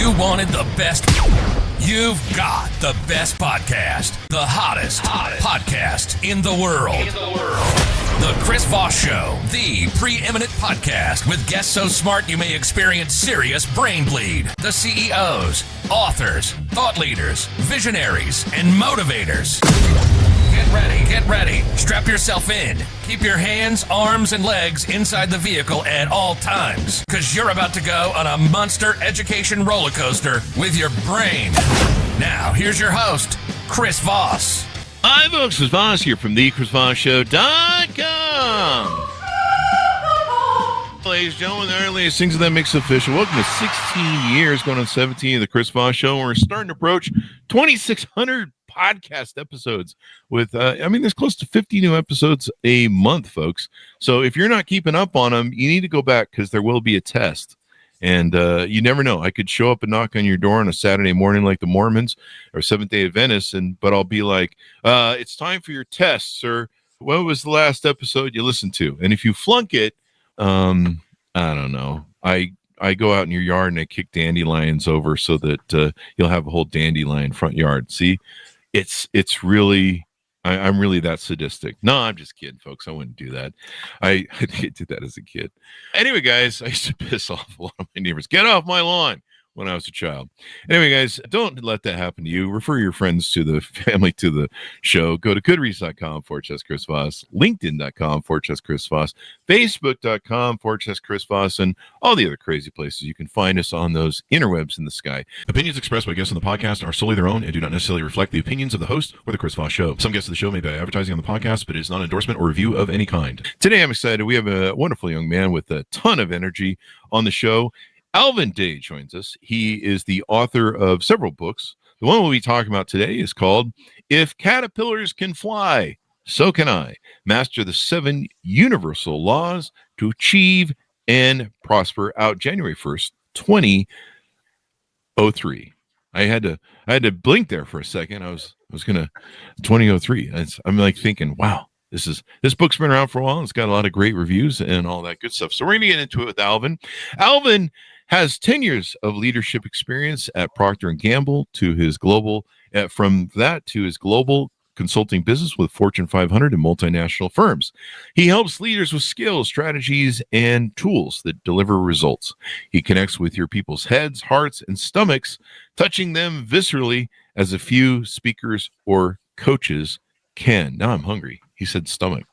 You wanted the best. You've got the best podcast. The hottest podcast in the world. The Chris Voss Show, the preeminent podcast with guests so smart you may experience serious brain bleed. The CEOs, authors, thought leaders, visionaries, and motivators. Get ready. Strap yourself in. Keep your hands, arms, and legs inside the vehicle at all times, because you're about to go on a monster education roller coaster with your brain. Now, here's your host, Chris Voss. Hi, folks. Chris Voss here from thechrisvossshow.com. Ladies and gentlemen, the earliest things that makes official. Welcome to 16 years, going on 17 of the Chris Voss Show. We're starting to approach 2,600 podcast episodes with, there's close to 50 new episodes a month, folks. So if you're not keeping up on them, you need to go back because there will be a test. And you never know. I could show up and knock on your door on a Saturday morning like the Mormons or Seventh-day Adventists, but I'll be like, it's time for your test, sir. What was the last episode you listened to? And if you flunk it, I don't know. I go out in your yard and I kick dandelions over so that you'll have a whole dandelion front yard. See, it's really, I'm really that sadistic. No, I'm just kidding, folks. I wouldn't do that. I did that as a kid. Anyway, guys, I used to piss off a lot of my neighbors. Get off my lawn. When I was a child. Anyway, guys, don't let that happen to you. Refer your friends to the family to the show. Go to goodreads.com/Chris Voss, LinkedIn.com/Chris Voss, Facebook.com/Chris Voss, and all the other crazy places you can find us on those interwebs in the sky. Opinions expressed by guests on the podcast are solely their own and do not necessarily reflect the opinions of the host or the Chris Voss Show. Some guests of the show may be advertising on the podcast, but it is not an endorsement or review of any kind. Today, I'm excited. We have a wonderful young man with a ton of energy on the show. Alvin joins us. He is the author of several books. The one we'll be talking about today is called If Caterpillars Can Fly, So Can I. Master the 7 Universal Laws to Achieve and Prosper, out January 1st, 2003. I had to blink there for a second. I was gonna 2003. I'm like thinking, wow, this book's been around for a while. It's got a lot of great reviews and all that good stuff. So we're gonna get into it with Alvin. Alvin has 10 years of leadership experience at Procter & Gamble to his global, from that to his global consulting business with Fortune 500 and multinational firms. He helps leaders with skills, strategies, and tools that deliver results. He connects with your people's heads, hearts, and stomachs, touching them viscerally as a few speakers or coaches can. Now I'm hungry. He said stomach.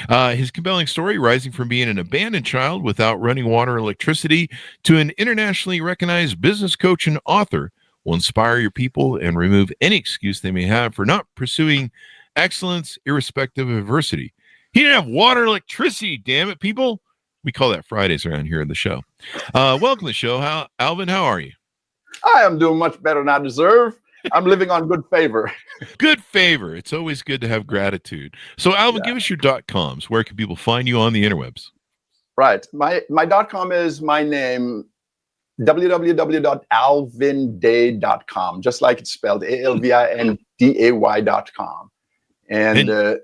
His compelling story, rising from being an abandoned child without running water or electricity to an internationally recognized business coach and author, will inspire your people and remove any excuse they may have for not pursuing excellence irrespective of adversity. He didn't have water or electricity, damn it, people. We call that Fridays around here in the show. Welcome to the show. Alvin, how are you? I am doing much better than I deserve. I'm living on good favor. Good favor. It's always good to have gratitude. So, Alvin, give us your .coms. Where can people find you on the interwebs? Right. My .com is my name, www.alvinday.com, just like it's spelled, ALVINDAY.com. And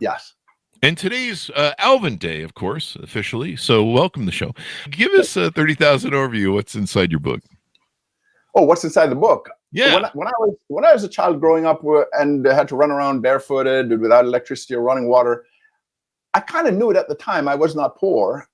yes. And today's Alvin Day, of course, officially. So welcome to the show. Give us a 30,000 overview of what's inside your book. Oh, what's inside the book? Yeah. When I was a child growing up and had to run around barefooted without electricity or running water, I kind of knew it at the time. I was not poor.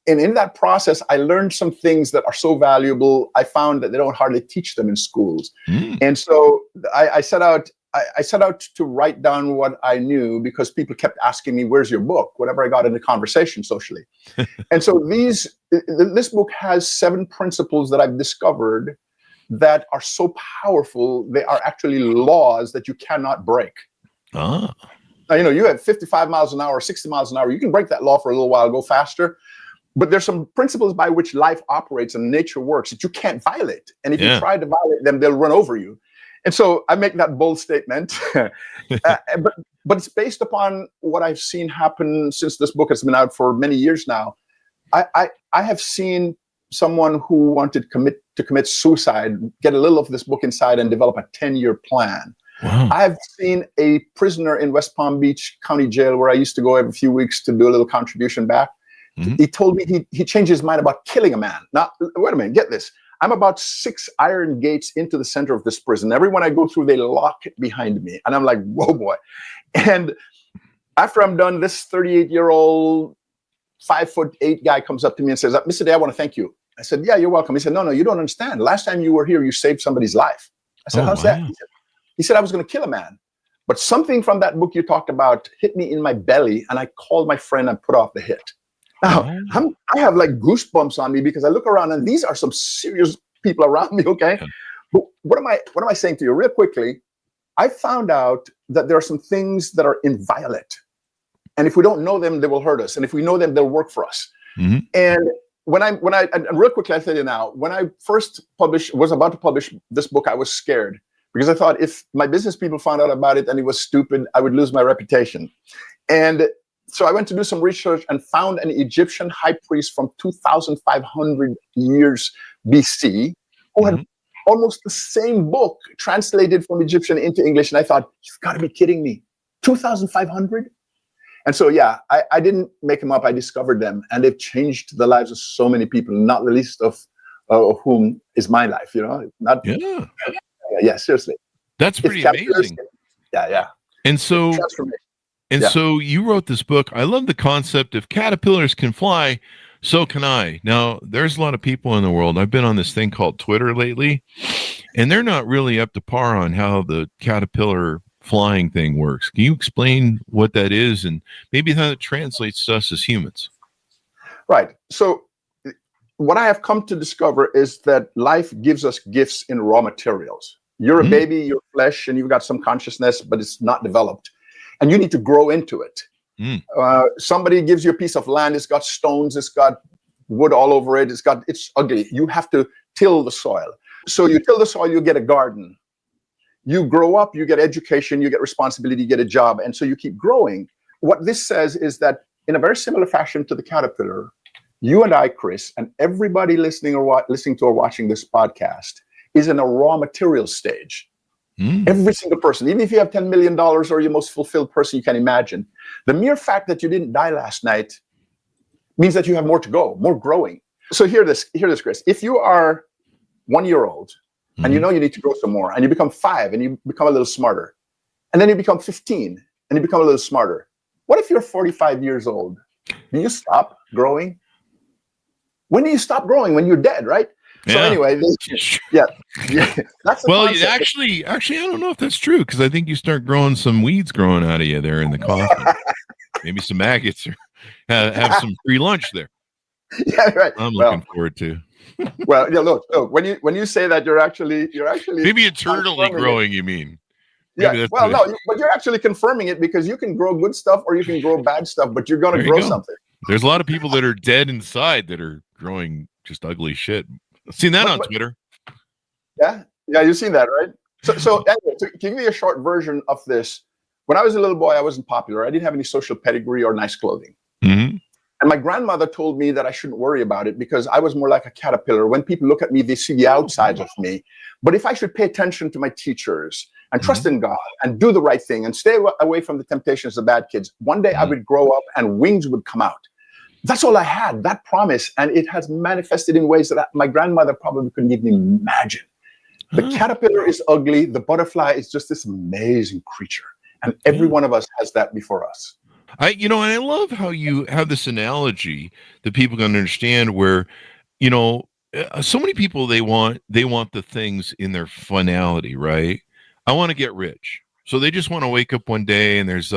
And in that process, I learned some things that are so valuable. I found that they don't hardly teach them in schools. And so I set out to write down what I knew because people kept asking me, where's your book? Whenever I got into conversation socially. And so this book has 7 principles that I've discovered that are so powerful. They are actually laws that you cannot break. Now, you have 55 miles an hour, 60 miles an hour. You can break that law for a little while, go faster. But there's some principles by which life operates and nature works that you can't violate. And if you try to violate them, they'll run over you. And so I make that bold statement. But it's based upon what I've seen happen since this book has been out for many years now. I have seen someone who wanted to commit suicide get a little of this book inside and develop a 10-year plan. Wow. I've seen a prisoner in West Palm Beach County Jail, where I used to go every few weeks to do a little contribution back. He told me he changed his mind about killing a man. Now, wait a minute, get this. I'm about 6 iron gates into the center of this prison. Everyone I go through, they lock it behind me. And I'm like, whoa, boy. And after I'm done, this 38-year-old, 5'8" guy comes up to me and says, Mr. Day, I want to thank you. I said, yeah, you're welcome. He said, no, you don't understand. Last time you were here, you saved somebody's life. I said, how's that? He said, I was going to kill a man. But something from that book you talked about hit me in my belly, and I called my friend and put off the hit. Now, I have like goosebumps on me because I look around and these are some serious people around me, okay? But what am I saying to you? Real quickly, I found out that there are some things that are inviolate. And if we don't know them, they will hurt us. And if we know them, they'll work for us. Mm-hmm. And and real quickly, I'll tell you now, when I first was about to publish this book, I was scared because I thought if my business people found out about it and it was stupid, I would lose my reputation. And so I went to do some research and found an Egyptian high priest from 2,500 years BC who had almost the same book translated from Egyptian into English. And I thought, you've got to be kidding me. 2,500? And so, yeah, I didn't make them up. I discovered them, and they've changed the lives of so many people, not the least of whom is my life, Yeah, seriously. That's pretty amazing. Yeah. And so, so you wrote this book. I love the concept of caterpillars can fly, so can I. Now, there's a lot of people in the world. I've been on this thing called Twitter lately, and they're not really up to par on how the caterpillar flying thing works. Can you explain what that is and maybe how it translates to us as humans? Right. So what I have come to discover is that life gives us gifts in raw materials. You're a baby, you're flesh, and you've got some consciousness, but it's not developed. And you need to grow into it. Somebody gives you a piece of land, it's got stones, it's got wood all over it, it's ugly. You have to till the soil. So you till the soil, you get a garden. You grow up, you get education, you get responsibility, you get a job, and so you keep growing. What this says is that in a very similar fashion to the caterpillar, you and I, Chris, and everybody listening or watching this podcast is in a raw material stage. Every single person, even if you have $10 million or you're the most fulfilled person you can imagine, the mere fact that you didn't die last night means that you have more to go, more growing. So hear this, Chris. If you are 1 year old, and you know you need to grow some more, and you become 5 and you become a little smarter, and then you become 15 and you become a little smarter. What if you're 45 years old? Do you stop growing? When do you stop growing? When you're dead, right? Yeah. So anyway, that's the well, concept. actually, I don't know if that's true, because I think you start growing some weeds growing out of you there in the coffee. Maybe some maggots, or have some free lunch there. Yeah, right. I'm looking forward to. Well, yeah. Look. When you say that, you're actually maybe eternally growing. You mean? Yeah. Well, no, but you're actually confirming it, because you can grow good stuff or you can grow bad stuff, but you're going to grow something. There's a lot of people that are dead inside that are growing just ugly shit. I've seen that on Twitter. Yeah, you've seen that, right? So anyway, to give you a short version of this, when I was a little boy, I wasn't popular. I didn't have any social pedigree or nice clothing. And my grandmother told me that I shouldn't worry about it because I was more like a caterpillar. When people look at me, they see the outside of me. But if I should pay attention to my teachers and trust in God and do the right thing and stay away from the temptations of bad kids, one day I would grow up and wings would come out. That's all I had, that promise. And it has manifested in ways that my grandmother probably couldn't even imagine. The caterpillar is ugly. The butterfly is just this amazing creature. And every one of us has that before us. And I love how you have this analogy that people can understand, where, so many people, they want the things in their finality, right? I want to get rich. So they just want to wake up one day and there's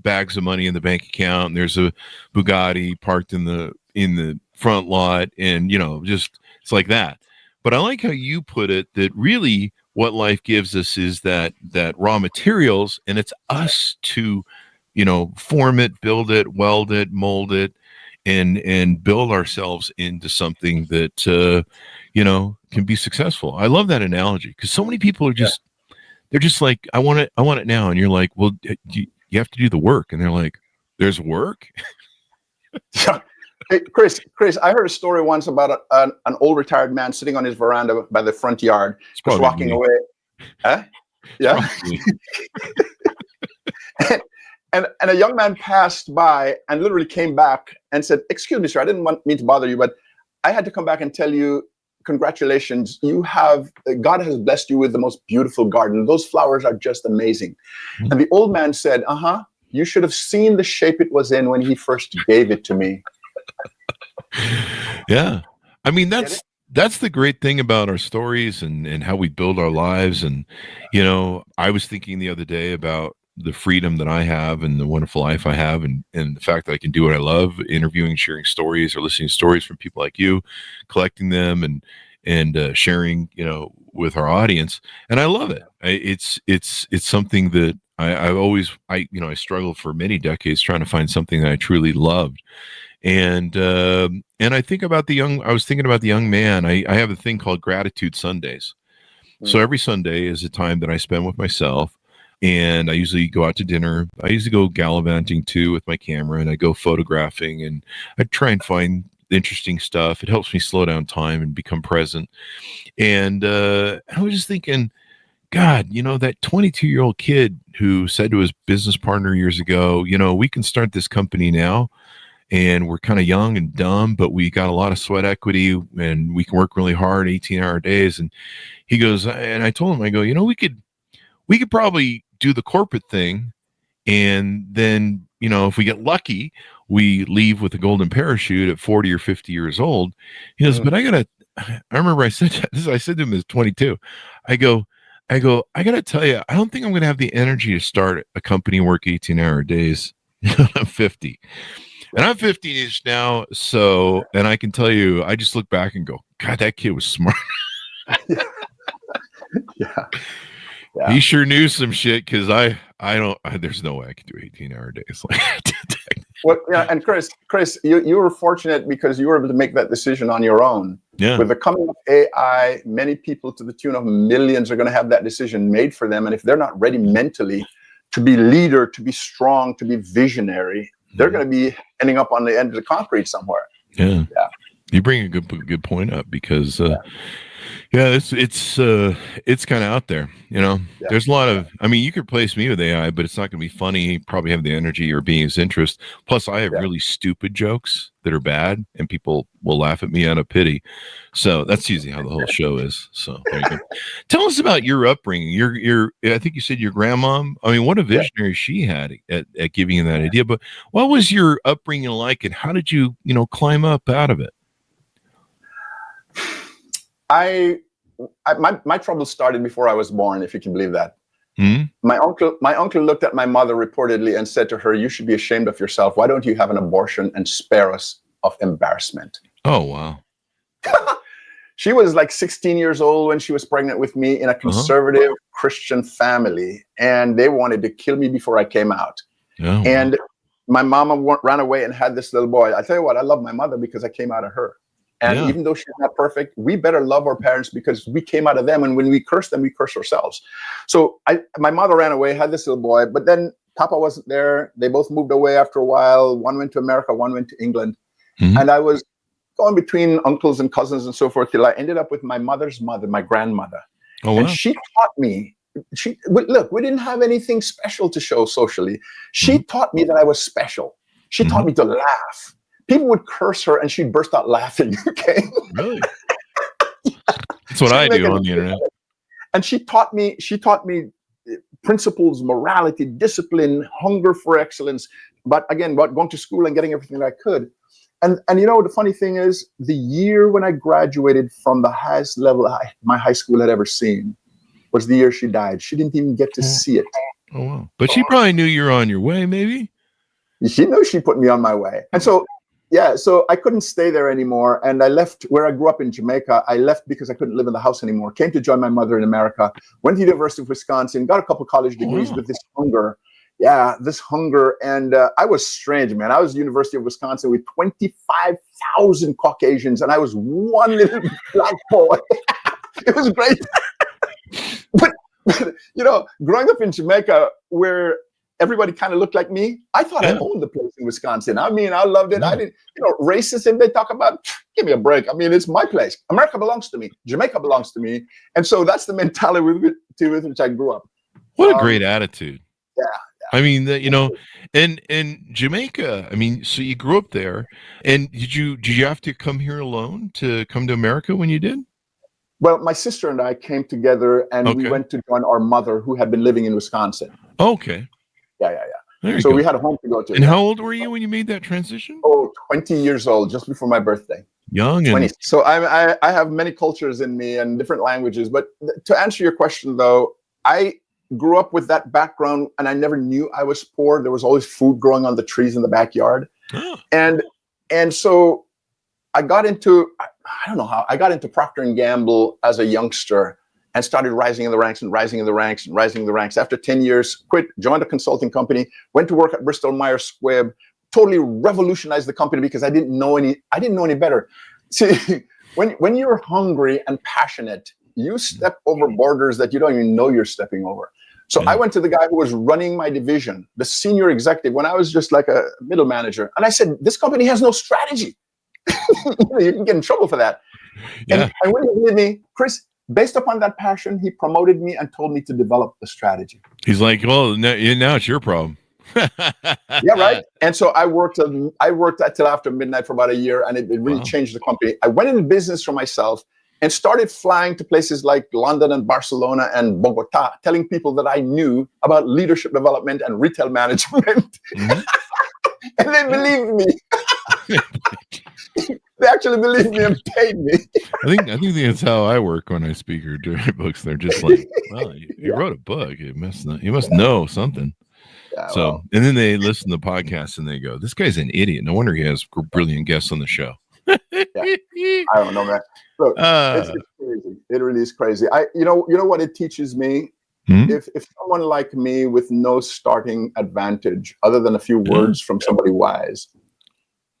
bags of money in the bank account, and there's a Bugatti parked in the front lot, and just it's like that. But I like how you put it, that really what life gives us is that raw materials, and it's us to form it, build it, weld it, mold it, and build ourselves into something that can be successful. I love that analogy, because so many people are just they're just like, I want it now, and you're like, well, you have to do the work, and they're like, there's work. Hey, Chris, I heard a story once about an old retired man sitting on his veranda by the front yard, just walking away. Huh? Yeah. And a young man passed by and literally came back and said, "Excuse me, sir, I didn't mean to bother you, but I had to come back and tell you congratulations. God has blessed you with the most beautiful garden. Those flowers are just amazing. Mhm. And the old man said, you should have seen the shape it was in when he first gave it to me. Yeah. I mean, Get it? that's the great thing about our stories and how we build our lives. And, I was thinking the other day about the freedom that I have and the wonderful life I have and the fact that I can do what I love, interviewing, sharing stories or listening to stories from people like you, collecting them and sharing, with our audience. And I love it. It's something that I struggled for many decades trying to find something that I truly loved. And I was thinking about the young man. I have a thing called Gratitude Sundays. So every Sunday is a time that I spend with myself. And I usually go out to dinner. I usually go gallivanting too with my camera, and I go photographing, and I try and find interesting stuff. It helps me slow down time and become present. And I was just thinking, God, that 22-year-old kid who said to his business partner years ago, we can start this company now. And we're kind of young and dumb, but we got a lot of sweat equity and we can work really hard, 18-hour days. And he goes, and I told him, I go, we could probably do the corporate thing. And then, if we get lucky, we leave with a golden parachute at 40 or 50 years old. He goes, but I remember I said to him as 22, I go, I got to tell you, I don't think I'm going to have the energy to start a company and work 18-hour days. I'm 50. And I'm 50-ish now, and I can tell you, I just look back and go, God, that kid was smart. Yeah. He sure knew some shit because there's no way I could do 18-hour days. Well, yeah, and Chris, you were fortunate because you were able to make that decision on your own. Yeah. With the coming of AI, many people to the tune of millions are going to have that decision made for them. And if they're not ready mentally to be leader, to be strong, to be visionary, they're going to be ending up on the end of the concrete somewhere. Yeah. You bring a good point up because, it's kind of out there. There's a lot of. I mean, you could replace me with AI, but it's not going to be funny. Probably have the energy or being's interest. Plus, I have really stupid jokes that are bad, and people will laugh at me out of pity. So that's usually how the whole show is. So there you go. Tell us about your upbringing. I think you said your grandma. I mean, what a visionary she had at giving you that idea. But what was your upbringing like, and how did you climb up out of it? My trouble started before I was born, if you can believe that. Mm-hmm. My uncle looked at my mother reportedly and said to her, "You should be ashamed of yourself. Why don't you have an abortion and spare us of embarrassment?" Oh, wow. She was like 16 years old when she was pregnant with me in a conservative Christian family, and they wanted to kill me before I came out. Oh, and wow. My mama ran away and had this little boy. I tell you what, I love my mother because I came out of her. And even though she's not perfect, we better love our parents because we came out of them. And when we curse them, we curse ourselves. So my mother ran away, had this little boy, but then Papa wasn't there. They both moved away after a while. One went to America, one went to England. Mm-hmm. And I was going between uncles and cousins and so forth till I ended up with my mother's mother, my grandmother. Oh, wow. And she taught me, look, we didn't have anything special to show socially. She taught me that I was special. She taught me to laugh. People would curse her and she'd burst out laughing. Okay. Really? That's what I do on the internet. And she taught me principles, morality, discipline, hunger for excellence. But again, about going to school and getting everything that I could. And the funny thing is, the year when I graduated from the highest level my high school had ever seen was the year she died. She didn't even get to see it. Oh, wow. But she probably knew you were on your way, maybe? She knew she put me on my way. And so I couldn't stay there anymore. And I left where I grew up in Jamaica. I left because I couldn't live in the house anymore. Came to join my mother in America. Went to the University of Wisconsin. Got a couple college degrees with this hunger. Yeah, this hunger. And I was strange, man. I was at the University of Wisconsin with 25,000 Caucasians. And I was one little black boy. It was great. But, growing up in Jamaica where everybody kind of looked like me, I thought I owned the place in Wisconsin. I mean, I loved it. I didn't, racism they talk about, give me a break. I mean, it's my place. America belongs to me. Jamaica belongs to me. And so that's the mentality with which I grew up. What a great attitude. Yeah. I mean, and Jamaica, I mean, so you grew up there, and did you have to come here alone to come to America when you did? Well, my sister and I came together, and we went to join our mother, who had been living in Wisconsin. Okay. Yeah. There you So go. we had a home to go to. And how old were you when you made that transition? 20 years old, just before my birthday. Young. 20. So I have many cultures in me and different languages. But to answer your question, though, I grew up with that background, and I never knew I was poor. There was always food growing on the trees in the backyard. And so I got into, I don't know how, I got into Procter & Gamble as a youngster and started rising in the ranks and rising in the ranks and rising in the ranks. After 10 years, quit, joined a consulting company, went to work at Bristol Myers Squibb, totally revolutionized the company because I didn't know any better. See, when you're hungry and passionate, you step over borders that you don't even know you're stepping over. So I went to the guy who was running my division, the senior executive, when I was just like a middle manager. And I said, this company has no strategy. You can get in trouble for that. And when he with me, Chris, based upon that passion, he promoted me and told me to develop the strategy. He's like, well, now it's your problem. Yeah, right. And so I worked till after midnight for about a year, and it really changed the company. I went into business for myself and started flying to places like London and Barcelona and Bogota, telling people that I knew about leadership development and retail management. And they believed me. They actually believed me and paid me. I think that's how I work when I speak or do books. They're just like, well, you wrote a book. You must know something. Yeah, so, and then they listen to the podcast and they go, this guy's an idiot. No wonder he has brilliant guests on the show. I don't know, man. Look, it's crazy. It really is crazy. You know what it teaches me? If someone like me with no starting advantage, other than a few words from somebody wise,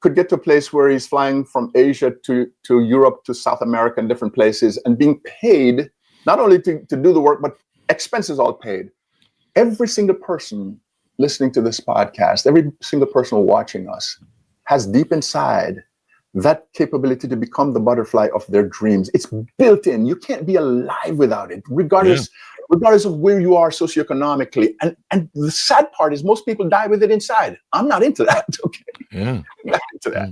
could get to a place where he's flying from Asia to Europe to South America and different places and being paid not only to do the work, but expenses all paid. Every single person listening to this podcast, every single person watching us has deep inside that capability to become the butterfly of their dreams. It's built in. You can't be alive without it, regardless of where you are socioeconomically. And the sad part is most people die with it inside. I'm not into that. Okay. Yeah. I'm not into that.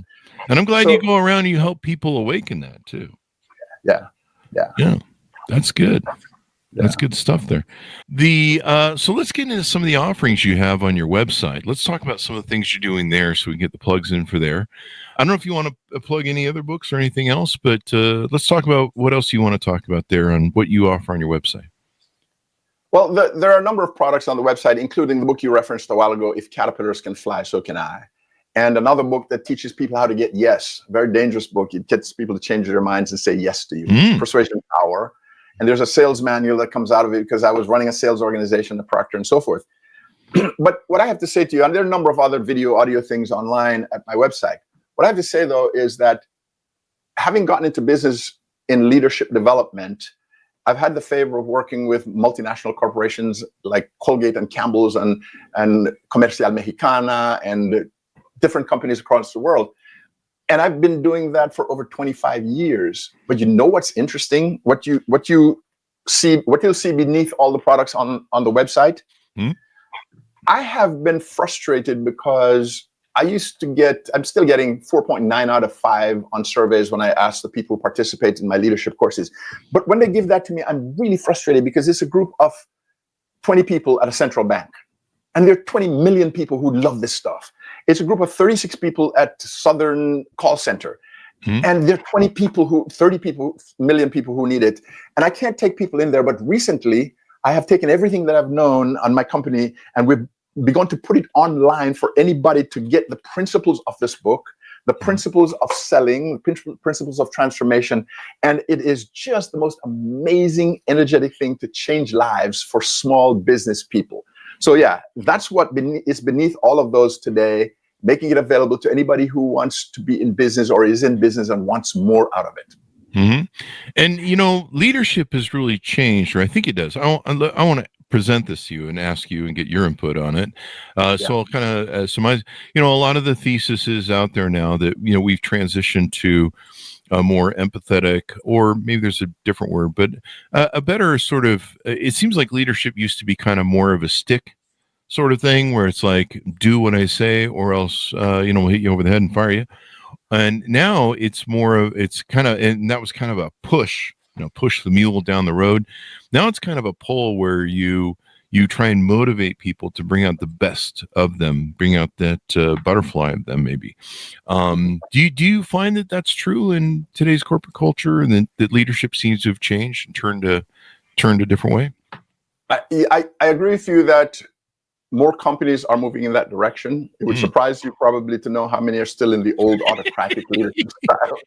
And I'm glad you go around and you help people awaken that too. Yeah. That's good. That's good stuff there. So let's get into some of the offerings you have on your website. Let's talk about some of the things you're doing there so we can get the plugs in for there. I don't know if you want to plug any other books or anything else, but let's talk about what else you want to talk about there on what you offer on your website. Well, there are a number of products on the website, including the book you referenced a while ago, If Caterpillars Can Fly, So Can I. And another book that teaches people how to get yes. Very dangerous book. It gets people to change their minds and say yes to you. Persuasion Power. And there's a sales manual that comes out of it because I was running a sales organization at Procter and so forth. But what I have to say to you, and there are a number of other audio things online at my website. What I have to say, though, is that having gotten into business in leadership development, I've had the favor of working with multinational corporations like Colgate and Campbell's and Comercial Mexicana and different companies across the world. And I've been doing that for over 25 years. But you know what's interesting? What you'll see beneath all the products on the website? I have been frustrated because I'm still getting 4.9 out of 5 on surveys when I ask the people who participate in my leadership courses. But when they give that to me, I'm really frustrated because it's a group of 20 people at a central bank. And there are 20 million people who love this stuff. It's a group of 36 people at Southern call center. And there are 30 million people who need it. And I can't take people in there. But recently, I have taken everything that I've known on my company and we've begun to put it online for anybody to get the principles of this book, the principles of selling, the principles of transformation. And it is just the most amazing, energetic thing to change lives for small business people. So yeah, that's what is beneath all of those today, making it available to anybody who wants to be in business or is in business and wants more out of it. And, leadership has really changed, or I think it does. I want to present this to you and ask you and get your input on it. So I'll kind of surmise, a lot of the thesis is out there now that, we've transitioned to a more empathetic, or maybe there's a different word, but a better sort of, it seems like leadership used to be kind of more of a stick sort of thing where it's like, do what I say or else, we'll hit you over the head and fire you. And now it's more of, and that was kind of a push push the mule down the road. Now it's kind of a pull where you try and motivate people to bring out the best of them, bring out that butterfly of them, maybe. Do you find that that's true in today's corporate culture, and that leadership seems to have changed and turned a different way? I agree with you that more companies are moving in that direction. It would surprise you probably to know how many are still in the old autocratic leadership style.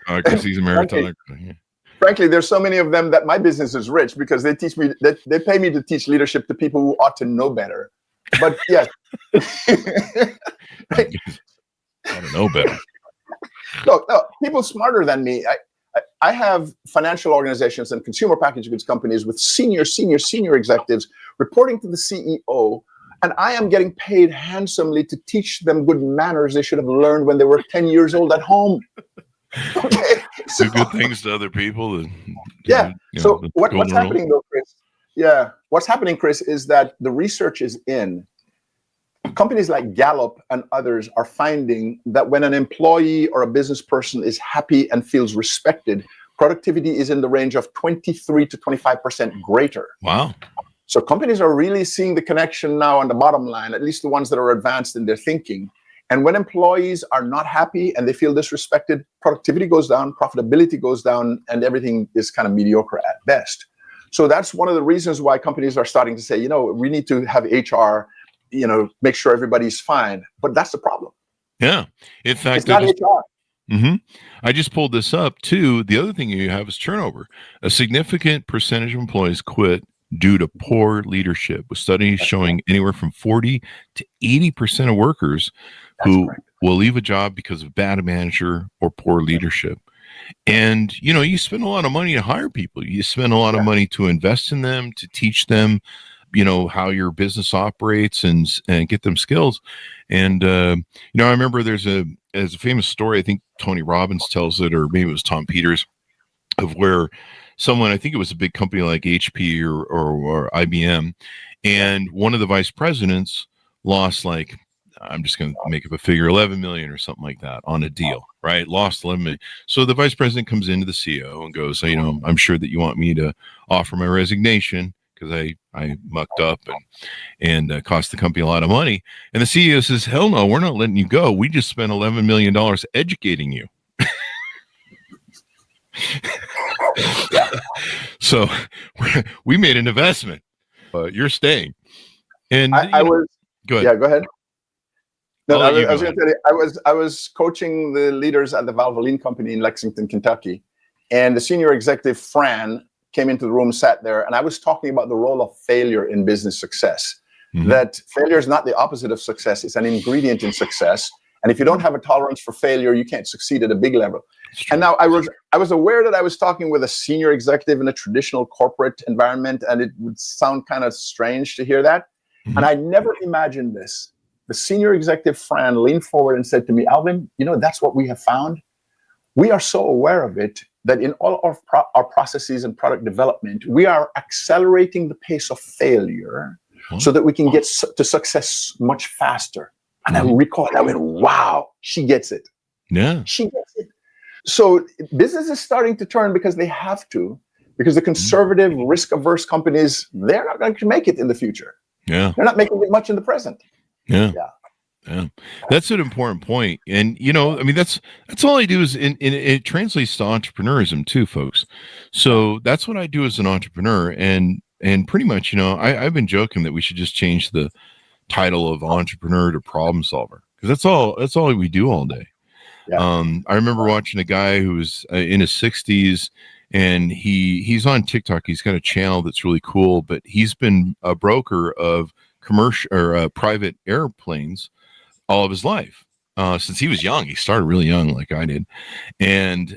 Okay? Meritocracy. Frankly, there's so many of them that my business is rich because they teach me that they pay me to teach leadership to people who ought to know better. But yes, I don't know better. No, people smarter than me. I have financial organizations and consumer packaged goods companies with senior executives reporting to the CEO, and I am getting paid handsomely to teach them good manners they should have learned when they were 10 years old at home. Okay. Do good things to other people. And, So what's happening though, Chris? Yeah. What's happening, Chris, is that the research is in. Companies like Gallup and others are finding that when an employee or a business person is happy and feels respected, productivity is in the range of 23 to 25% greater. Wow. So companies are really seeing the connection now on the bottom line, at least the ones that are advanced in their thinking. And when employees are not happy and they feel disrespected, productivity goes down, profitability goes down, and everything is kind of mediocre at best. So that's one of the reasons why companies are starting to say, we need to have HR, make sure everybody's fine. But that's the problem. Yeah. In fact, it's not HR. Mm-hmm. I just pulled this up too. The other thing you have is turnover. A significant percentage of employees quit due to poor leadership, with studies showing anywhere from 40 to 80% of workers who will leave a job because of bad manager or poor leadership. And, you spend a lot of money to hire people. You spend a lot of money to invest in them, to teach them, how your business operates and get them skills. And, I remember there's a famous story, I think Tony Robbins tells it, or maybe it was Tom Peters, of where someone, I think it was a big company like HP or IBM, and one of the vice presidents lost, like, I'm just going to make up a figure, 11 million or something like that on a deal, right? Lost 11 million. So the vice president comes into the CEO and goes, I'm sure that you want me to offer my resignation because I mucked up and cost the company a lot of money. And the CEO says, hell no, we're not letting you go. We just spent $11 million educating you. So we made an investment. You're staying. And I was go ahead. Yeah, go ahead. No, I was going to tell you, I was coaching the leaders at the Valvoline company in Lexington, Kentucky, and the senior executive Fran came into the room, sat there, and I was talking about the role of failure in business success. Mm-hmm. That failure is not the opposite of success; it's an ingredient in success. And if you don't have a tolerance for failure, you can't succeed at a big level. And now I was aware that I was talking with a senior executive in a traditional corporate environment, and it would sound kind of strange to hear that. Mm-hmm. And I never imagined this. The senior executive, Fran, leaned forward and said to me, Alvin, that's what we have found. We are so aware of it that in all of our processes and product development, we are accelerating the pace of failure so that we can get to success much faster. And I recall, I went, wow, she gets it. Yeah. She gets it. So business is starting to turn because they have to, because the conservative, risk-averse companies, they're not going to make it in the future. Yeah. They're not making it much in the present. Yeah. That's an important point. And, that's all I do is it translates to entrepreneurism too, folks. So that's what I do as an entrepreneur. And pretty much, I've been joking that we should just change the title of entrepreneur to problem solver, because that's all we do all day. Yeah. I remember watching a guy who was in his 60s, and he's on TikTok. He's got a channel that's really cool, but he's been a broker of commercial or private airplanes all of his life, since he was young. He started really young, like I did, and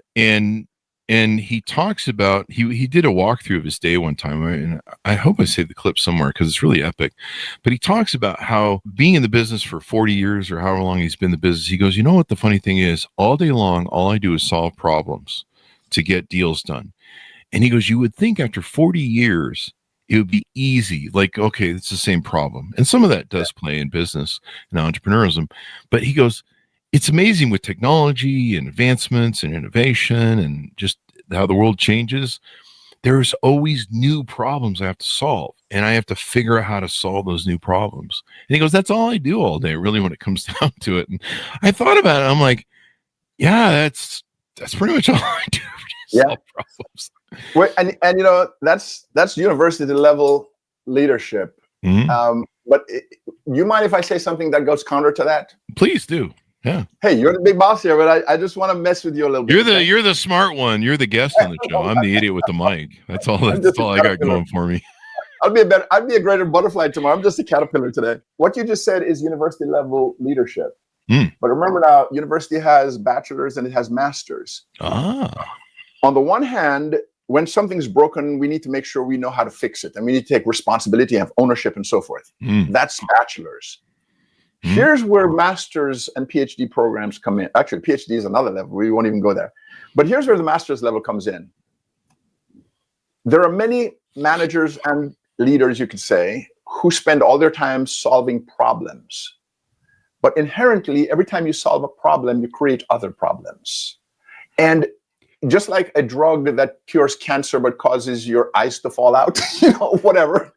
he talks about he did a walkthrough of his day one time, and I hope I saved the clip somewhere because it's really epic. But he talks about how being in the business for 40 years or however long he's been in the business, he goes, what the funny thing is, all day long, all I do is solve problems to get deals done. And he goes, you would think after 40 years, it would be easy. Like, okay, it's the same problem. And some of that does play in business and entrepreneurism. But he goes, it's amazing with technology and advancements and innovation and just how the world changes, there's always new problems I have to solve, and I have to figure out how to solve those new problems. And he goes, that's all I do all day, really, when it comes down to it. And I thought about it. I'm like, yeah, that's pretty much all I do. Solve problems. Well, and that's university level leadership. But you mind if I say something that goes counter to that? Please do. Yeah. Hey, you're the big boss here, but I just want to mess with you a little bit. You're the smart one. You're the guest on the show. I'm the idiot with the mic. That's all I got going for me. I'd be a greater butterfly tomorrow. I'm just a caterpillar today. What you just said is university level leadership. But remember now, university has bachelors and it has masters. On the one hand, when something's broken, we need to make sure we know how to fix it. And we need to take responsibility, have ownership and so forth. That's bachelors. Here's where masters and PhD programs come in. Actually, PhD is another level. We won't even go there. But here's where the master's level comes in. There are many managers and leaders, you could say, who spend all their time solving problems. But inherently, every time you solve a problem, you create other problems. And just like a drug that cures cancer but causes your eyes to fall out, whatever.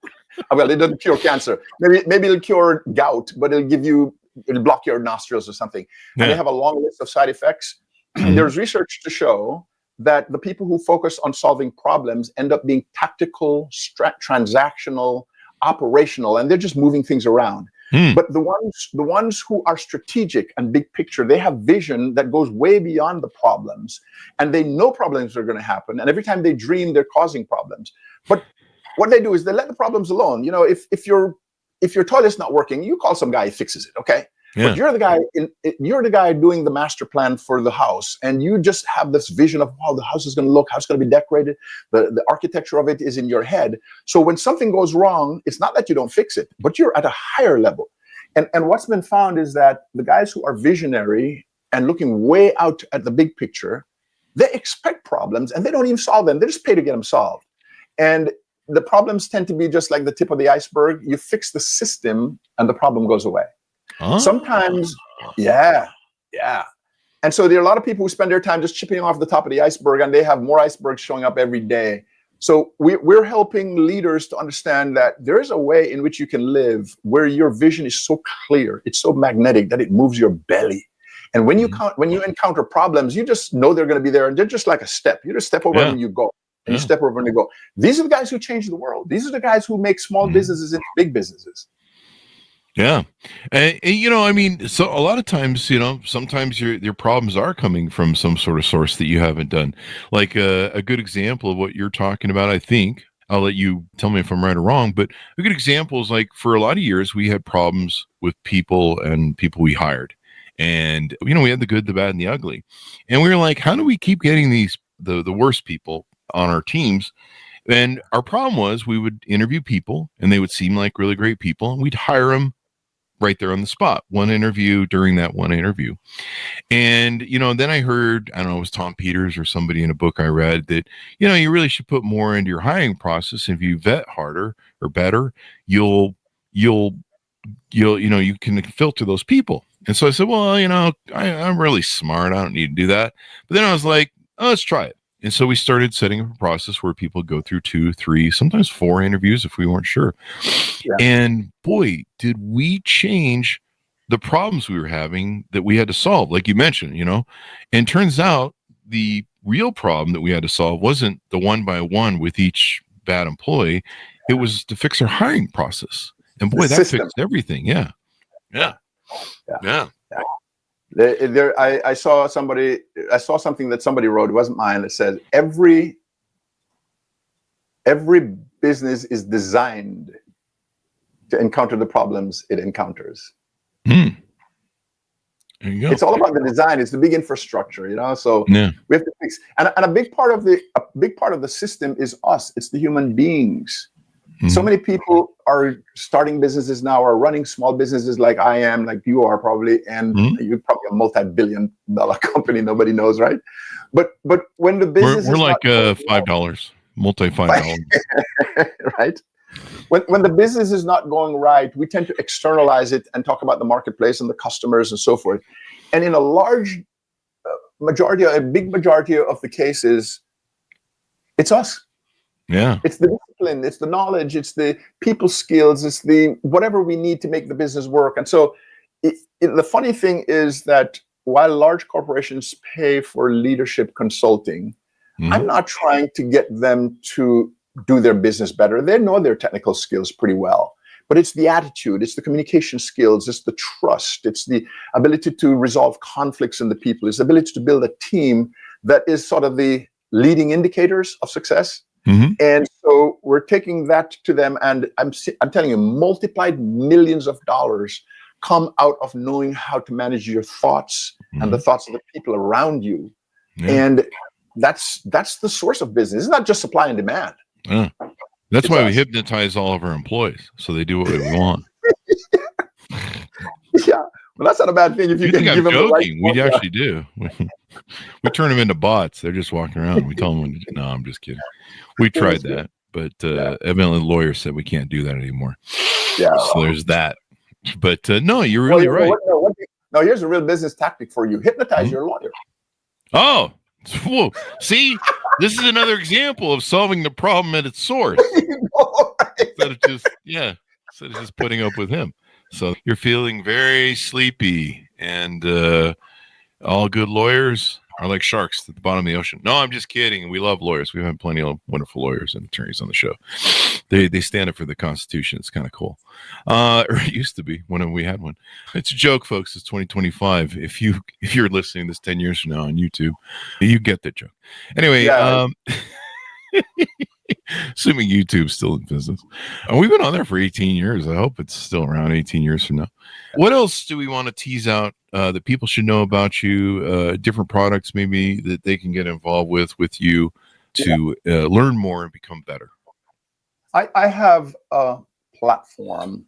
Well, it doesn't cure cancer. Maybe it'll cure gout, but it'll block your nostrils or something. Yeah. And they have a long list of side effects. There's research to show that the people who focus on solving problems end up being tactical, transactional, operational, and they're just moving things around. But the ones who are strategic and big picture, they have vision that goes way beyond the problems, and they know problems are going to happen. And every time they dream, they're causing problems. But what they do is they let the problems alone. If your toilet's not working, you call some guy, he fixes it. Okay. Yeah. But you're the guy doing the master plan for the house, and you just have this vision of how the house is going to look, how it's going to be decorated. The architecture of it is in your head. So when something goes wrong, it's not that you don't fix it, but you're at a higher level. And what's been found is that the guys who are visionary and looking way out at the big picture, they expect problems and they don't even solve them. They just pay to get them solved. And the problems tend to be just like the tip of the iceberg. You fix the system and the problem goes away. Sometimes, yeah. And so there are a lot of people who spend their time just chipping off the top of the iceberg, and they have more icebergs showing up every day. So we're helping leaders to understand that there is a way in which you can live where your vision is so clear, it's so magnetic that it moves your belly. And when you encounter problems, you just know they're going to be there, and they're just like a step. You just step over them and you go. And you step over and you go. These are the guys who change the world. These are the guys who make small businesses into big businesses. Yeah. And so a lot of times, sometimes your problems are coming from some sort of source that you haven't done. Like a good example of what you're talking about, I think, I'll let you tell me if I'm right or wrong, but a good example is like for a lot of years, we had problems with people and people we hired. And, we had the good, the bad, and the ugly. And we were like, how do we keep getting the worst people on our teams? And our problem was we would interview people and they would seem like really great people, and we'd hire them right there on the spot, one interview during that one interview. And, then I heard, I don't know, it was Tom Peters or somebody in a book I read that, you really should put more into your hiring process. If you vet harder or better, you can filter those people. And so I said, well, I'm really smart. I don't need to do that. But then I was like, oh, let's try it. And so we started setting up a process where people go through 2, 3, sometimes 4 interviews if we weren't sure. Yeah. And boy, did we change the problems we were having that we had to solve, like you mentioned, and turns out the real problem that we had to solve wasn't the one by one with each bad employee. It was to fix our hiring process. And boy, that fixed everything. Yeah. I saw something that somebody wrote. It wasn't mine. It said every business is designed to encounter the problems it encounters. There you go. It's all about the design. It's the big infrastructure, So we have to fix. And a big part of the system is us. It's the human beings. So many people are starting businesses now, are running small businesses like I am, like you are probably, and you're probably a multi-billion-dollar company. Nobody knows, right? But when the business we're like $5, multi-$5, right? When the business is not going right, we tend to externalize it and talk about the marketplace and the customers and so forth. And in a big majority of the cases, It's us. Yeah. It's the discipline, it's the knowledge, it's the people skills, it's the whatever we need to make the business work. And so the funny thing is that while large corporations pay for leadership consulting, I'm not trying to get them to do their business better. They know their technical skills pretty well, but it's the attitude, it's the communication skills, it's the trust, it's the ability to resolve conflicts in the people, it's the ability to build a team that is sort of the leading indicators of success. And so we're taking that to them, and I'm telling you, multiplied millions of dollars come out of knowing how to manage your thoughts and the thoughts of the people around you. And that's the source of business. It's not just supply and demand. That's why we hypnotize all of our employees, so they do what we want. Yeah, well, that's not a bad thing if you can think give I'm them the right joking? We actually do. We turn them into bots. They're just walking around. We tell them when to do. No, I'm just kidding. We tried that, but evidently the lawyer said we can't do that anymore. Yeah. So there's that. But no, you're really right. No, here's a real business tactic for you. Hypnotize your lawyer. Oh, whoa. See, this is another example of solving the problem at its source. Instead of just putting up with him. So you're feeling very sleepy, and all good lawyers are like sharks at the bottom of the ocean. No, I'm just kidding. We love lawyers. We've had plenty of wonderful lawyers and attorneys on the show. They stand up for the Constitution. It's kind of cool. Or it used to be when we had one. It's a joke, folks. It's 2025. If you're listening to this 10 years from now on YouTube, you get that joke. Anyway, assuming YouTube's still in business. We've been on there for 18 years. I hope it's still around 18 years from now. What else do we want to tease out that people should know about you, different products maybe that they can get involved with you to learn more and become better? I have a platform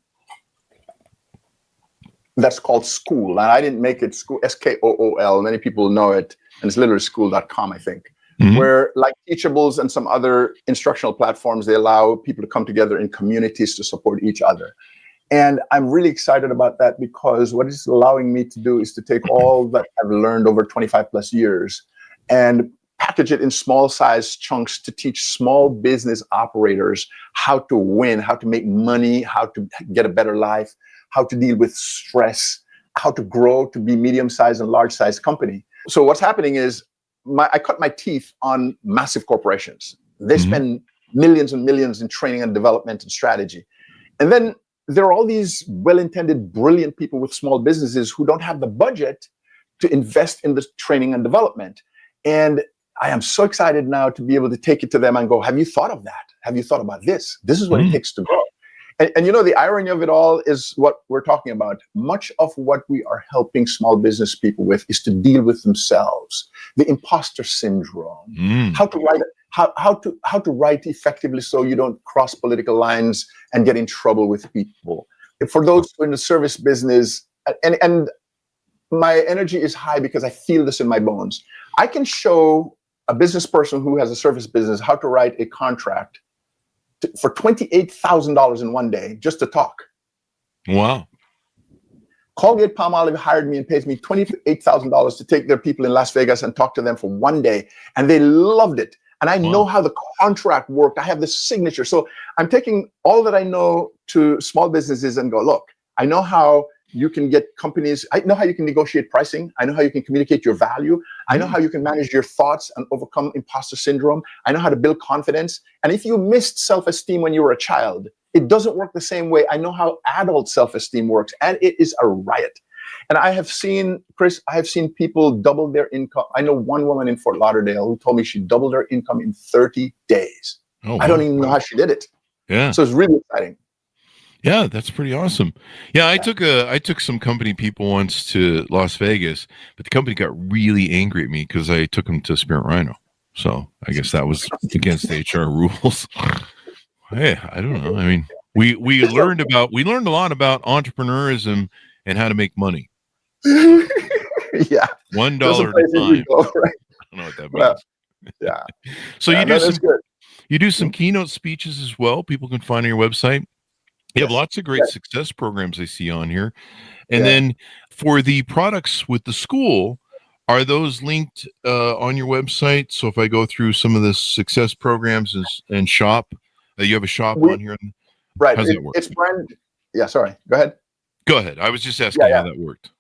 that's called School, and I didn't make it School, SKOOL. Many people know it, and it's literally school.com, I think. Where, like Teachables and some other instructional platforms, they allow people to come together in communities to support each other. And I'm really excited about that, because what it's allowing me to do is to take all that I've learned over 25 plus years and package it in small size chunks to teach small business operators how to win, how to make money, how to get a better life, how to deal with stress, how to grow to be medium-sized and large-sized company. So what's happening is I cut my teeth on massive corporations. They spend millions and millions in training and development and strategy. And then there are all these well-intended, brilliant people with small businesses who don't have the budget to invest in this training and development. And I am so excited now to be able to take it to them and go, have you thought of that? Have you thought about this? This is what it takes to grow. And you know, the irony of it all is what we're talking about. Much of what we are helping small business people with is to deal with themselves, the imposter syndrome, how to write effectively so you don't cross political lines and get in trouble with people. For those who are in the service business, and my energy is high because I feel this in my bones. I can show a business person who has a service business how to write a contract for $28,000 in one day just to talk. Wow. Colgate-Palmolive hired me and pays me $28,000 to take their people in Las Vegas and talk to them for one day. And they loved it. And I know how the contract worked. I have the signature. So I'm taking all that I know to small businesses and go, look, I know how you can get companies. I know how you can negotiate pricing. I know how you can communicate your value. I know how you can manage your thoughts and overcome imposter syndrome. I know how to build confidence. And if you missed self-esteem when you were a child, it doesn't work the same way. I know how adult self-esteem works, and it is a riot. And I have seen, Chris, people double their income. I know one woman in Fort Lauderdale who told me she doubled her income in 30 days. Oh, wow. I don't even know how she did it. Yeah. So it's really exciting. Yeah, that's pretty awesome. Yeah, I took some company people once to Las Vegas, but the company got really angry at me because I took them to Spirit Rhino. So I guess that was against the HR rules. Hey, I don't know. I mean, we learned a lot about entrepreneurism and how to make money. Yeah, $1 at a time. Go, right? I don't know what that means. Yeah. So you do some keynote speeches as well. People can find on your website. You have lots of great success programs I see on here. And then for the products with the school, Are those linked on your website? So if I go through some of the success programs and shop, you have a shop on here. Right. How's that work? It's brand. Yeah. Sorry. Go ahead. Go ahead. I was just asking how that worked.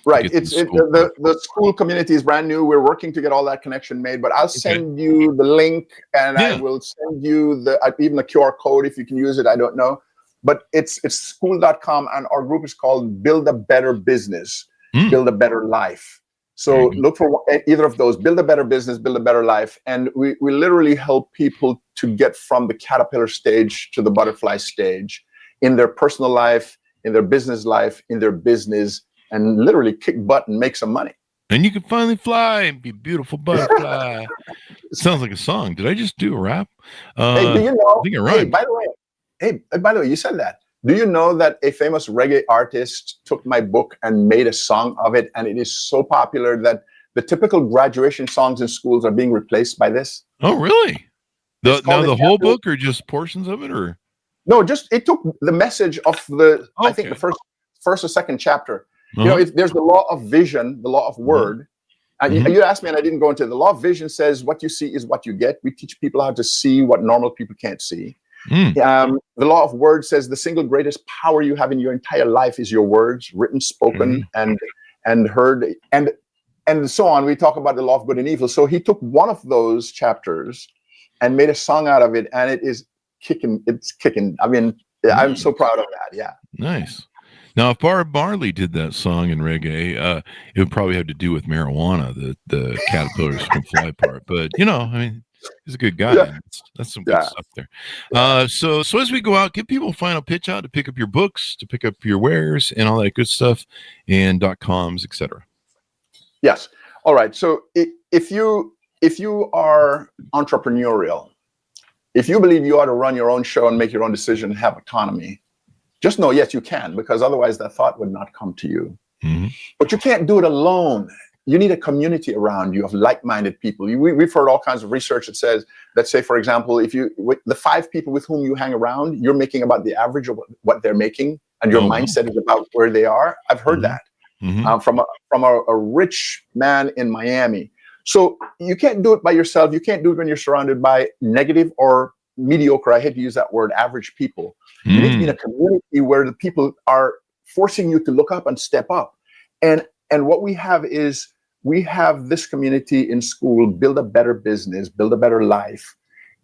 Right. The school community is brand new. We're working to get all that connection made, but I'll send you the link, and I will send you even the QR code if you can use it. I don't know, but it's school.com, and our group is called Build a Better Business, Build a Better Life. So look for either of those: Build a Better Business, Build a Better Life, and we literally help people to get from the caterpillar stage to the butterfly stage in their personal life, in their business life, in their business. And literally kick butt and make some money. And you can finally fly and be a beautiful butterfly. It sounds like a song. Did I just do a rap? Hey, do you know? I think it rhymed. By the way, you said that. Do you know that a famous reggae artist took my book and made a song of it? And it is so popular that the typical graduation songs in schools are being replaced by this. Oh, really? The whole book, or just portions of it, or? No, just it took the message of I think the first or second chapter. You know, there's the law of vision, the law of word. And you asked me, and I didn't go into it. The law of vision says what you see is what you get. We teach people how to see what normal people can't see. The law of word says the single greatest power you have in your entire life is your words, written, spoken, and heard, and so on. We talk about the law of good and evil. So he took one of those chapters and made a song out of it, and it is kicking. It's kicking. I mean, I'm so proud of that. Yeah. Nice. Now, if Bob Marley did that song in reggae, it would probably have to do with marijuana, the caterpillars can fly part. But, you know, I mean, he's a good guy. Yeah. That's some good stuff there. So as we go out, give people a final pitch out to pick up your books, to pick up your wares and all that good stuff, and .coms, etc. Yes. All right. So if you are entrepreneurial, if you believe you ought to run your own show and make your own decision and have autonomy, just know, yes, you can, because otherwise that thought would not come to you. But you can't do it alone. You need a community around you of like-minded people. We've heard all kinds of research that says, let's say, for example, the 5 people with whom you hang around, you're making about the average of what they're making, and your mindset is about where they are. I've heard that from a rich man in Miami. So you can't do it by yourself. You can't do it when you're surrounded by negative or mediocre, I hate to use that word, average people. You need to be in a community where the people are forcing you to look up and step up. And what we have is, we have this community in school, Build a Better Business, Build a Better Life,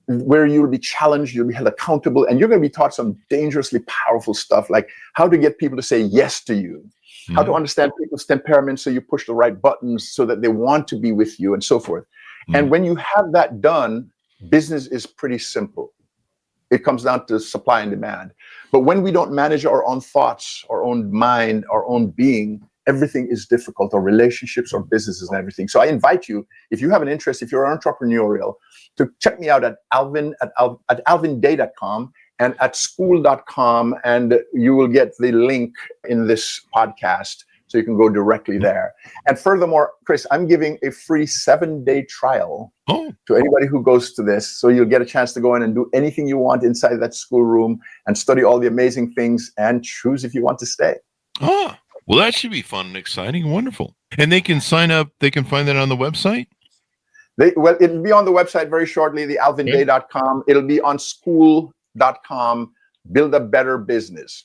where you'll be challenged, you'll be held accountable, and you're going to be taught some dangerously powerful stuff, like how to get people to say yes to you, how to understand people's temperaments so you push the right buttons so that they want to be with you, and so forth. And when you have that done, business is pretty simple. It comes down to supply and demand. But when we don't manage our own thoughts, our own mind, our own being, everything is difficult, our relationships, our businesses, and everything. So I invite you, if you have an interest, if you're entrepreneurial, to check me out at Alvin at amzn.to and at school.com, and you will get the link in this podcast, so you can go directly there. And furthermore, Chris, I'm giving a free 7-day trial to anybody who goes to this. So you'll get a chance to go in and do anything you want inside that schoolroom and study all the amazing things and choose if you want to stay. Well, that should be fun and exciting and wonderful. And they can sign up. They can find that on the website? It'll be on the website very shortly, the alvinday.com. It'll be on school.com, Build a Better Business.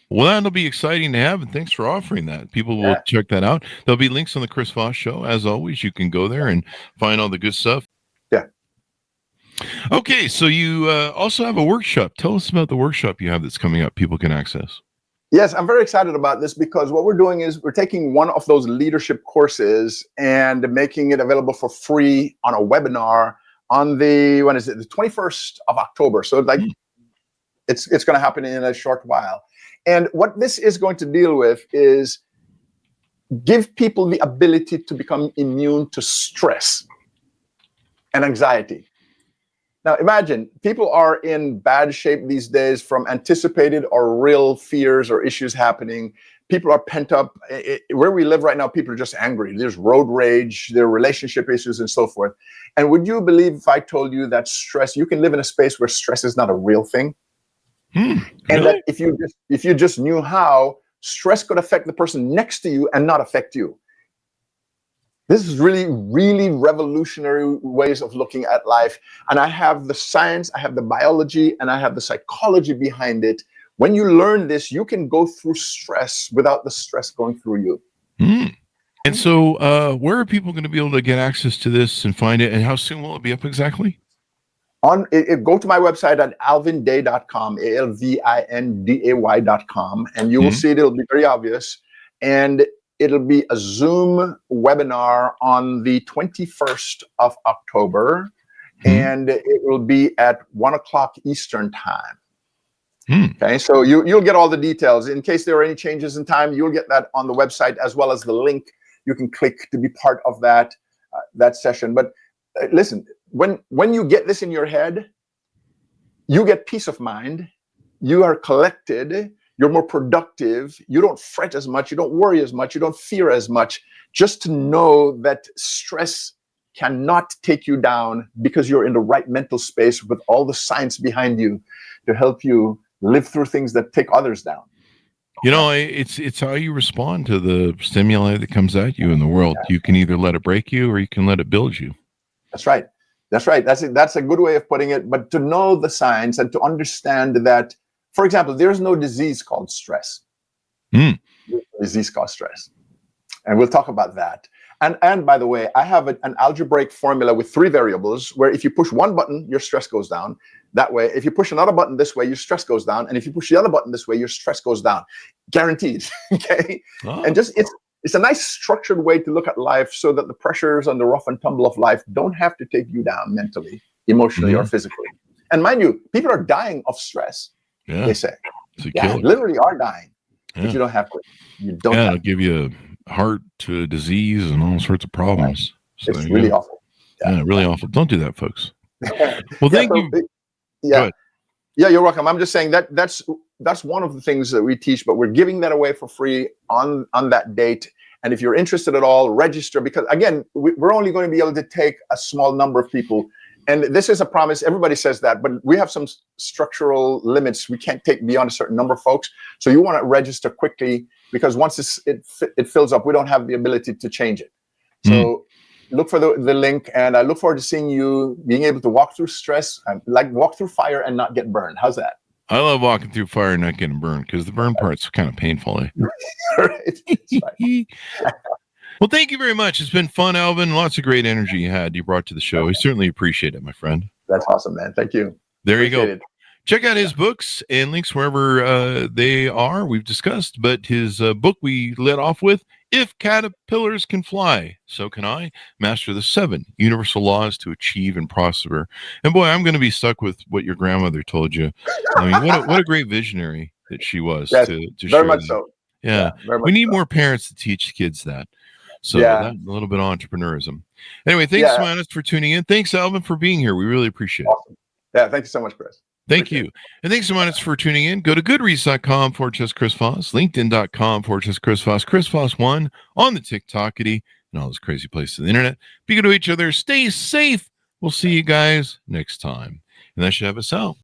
Well, that'll be exciting to have, and thanks for offering that. People will check that out. There'll be links on the Chris Voss Show. As always, you can go there and find all the good stuff. Yeah. Okay, so you also have a workshop. Tell us about the workshop you have that's coming up people can access. Yes, I'm very excited about this, because what we're doing is we're taking one of those leadership courses and making it available for free on a webinar on the 21st of October. So it's going to happen in a short while. And what this is going to deal with is give people the ability to become immune to stress and anxiety. Now, imagine people are in bad shape these days from anticipated or real fears or issues happening. People are pent up. Where we live right now, people are just angry. There's road rage, there are relationship issues, and so forth. And would you believe if I told you that stress, you can live in a space where stress is not a real thing? And that if you just knew how stress could affect the person next to you and not affect you. This is really, really revolutionary ways of looking at life. And I have the science, I have the biology, and I have the psychology behind it. When you learn this, you can go through stress without the stress going through you. Mm. And so where are people going to be able to get access to this and find it? And how soon will it be up exactly? Go to my website at alvinday.com, alvinday.com, and you will see it. It'll be very obvious. And it'll be a Zoom webinar on the 21st of October, and it will be at 1:00 Eastern time. Okay, so you'll get all the details. In case there are any changes in time, you'll get that on the website, as well as the link you can click to be part of that session. But listen, when you get this in your head, you get peace of mind. You are collected. You're more productive. You don't fret as much. You don't worry as much. You don't fear as much. Just to know that stress cannot take you down, because you're in the right mental space with all the science behind you to help you live through things that take others down. You know, it's how you respond to the stimuli that comes at you in the world. You can either let it break you, or you can let it build you. That's right. That's right. That's a good way of putting it. But to know the science and to understand that, for example, there's no disease called stress. There's no disease called stress. And we'll talk about that. And by the way, I have an algebraic formula with 3 variables where if you push one button, your stress goes down. That way, if you push another button this way, your stress goes down. And if you push the other button this way, your stress goes down. Guaranteed. Okay. Oh. And just it's a nice structured way to look at life, so that the pressures and the rough and tumble of life don't have to take you down mentally, emotionally, or physically. And mind you, people are dying of stress. Yeah. They say, literally are dying. Yeah. But you don't have to. You don't. Yeah, it'll give you a heart to disease and all sorts of problems. Right. So it's really awful. Yeah, really awful. Don't do that, folks. Well, thank you. Yeah, you're welcome. I'm just saying that's one of the things that we teach, but we're giving that away for free on that date. And if you're interested at all, register, because again, we're only going to be able to take a small number of people. And this is a promise. Everybody says that, but we have some structural limits. We can't take beyond a certain number of folks. So you want to register quickly, because once it fills up, we don't have the ability to change it. So look for the link, and I look forward to seeing you being able to walk through stress, like walk through fire and not get burned. How's that? I love walking through fire and not getting burned, because the burn part's kind of painful. Right. Well, thank you very much. It's been fun, Alvin. Lots of great energy you brought to the show. I certainly appreciate it, my friend. That's awesome, man. Thank you. There you go. Check out his books and links wherever they are. We've discussed, but his book we led off with, If Caterpillars Can Fly, So Can I. Master the 7 Universal Laws to Achieve and Prosper. And boy, I'm going to be stuck with what your grandmother told you. I mean, what a great visionary that she was. Yes, to very much so. Yeah. We need more parents to teach kids that. So that's a little bit of entrepreneurism. Anyway, thanks so much for tuning in. Thanks, Alvin, for being here. We really appreciate it. Yeah, thank you so much, Chris. Thank you. And thanks so much for tuning in. Go to goodreads.com/Chris Voss, linkedin.com/Chris Voss, Chris Voss1 on the TikTokity and all those crazy places on the internet. Be good to each other. Stay safe. We'll see you guys next time. And that should have us out.